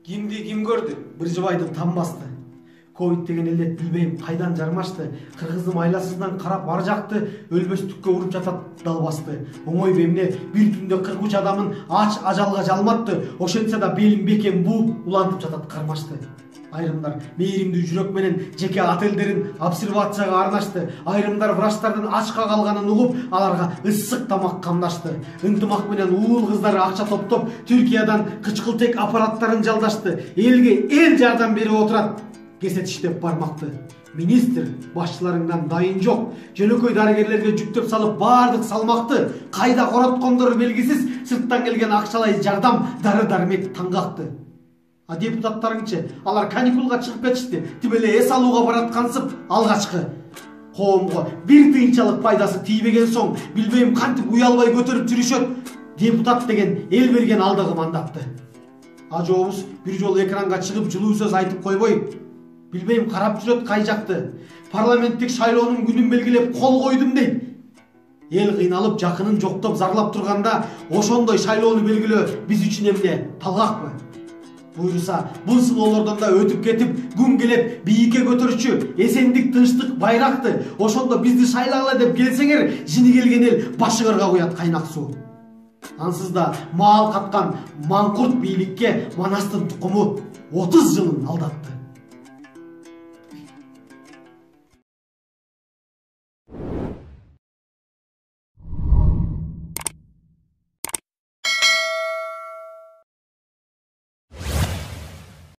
Кимди ким көрдү? Биржибайдын там басты. Ковид деген элет билбейм кайдан жармашты. Кыргыздын айласыздан карап ар жакты өлбөстүккө уруп жатат далбасты. Оңой бемне бир түндө 43 адамын ач ажалга жалматты. Ошентсе да белин бекем бууп улантып жатат кармашты. Айрымдар мээримдүү жүрөк менен жеке отелдерин обсервацияга арнашты. Айрымдар врачтардын ачка калганын угуп, аларга ысык тамак камдашты. Ынтымак менен уул кыздар акча топтоп, Түркиядан кычкылтек аппараттарын жалдашты. Элге эл жардам берип отурат. Кесет иштеп бармакты. Министр башчыларыңдан дайын жок. Жөнөкөй дарыгерлерге жүктөп салып бардык салмакты. Кайда короткондору белгисиз, сырттан келген акчалай жардам дары-дармек таңгакты. А депутаттарыңчы, алар каникулга чыгып кетишти. Тибеле эс алууга бараткансып алгачкы. Коомго бир тыйынчалык пайдасы тийбеген соң, билбейм кантип уялбай көтөрүп жүрүшөт. Депутат деген эл берген алдагы мандатты. Ажообуз бир жолу экранга чыгып жылуу сөз айтып койбой, билбейм карап жүрөт кай жакты. Парламенттик шайлоонун күнүн белгилеп кол койдум дейт. Эл кыйналып жакынын жоктоп зарлап турганда, ошондой шайлоону белгилөө биз үчүн эмне талгакпы? Буйруса, бул сыноолордон да өтүп кетип, күн келип бийикке көтөрүчү эсендик, тынчтык байракты, ошондо бизди шайлагыла деп келсеңер, жини келген эл башыңарга куят кайнак суу. Ансыз да маал каткан маңкурт бийликке Манастын тукуму 30 жылын алдатты.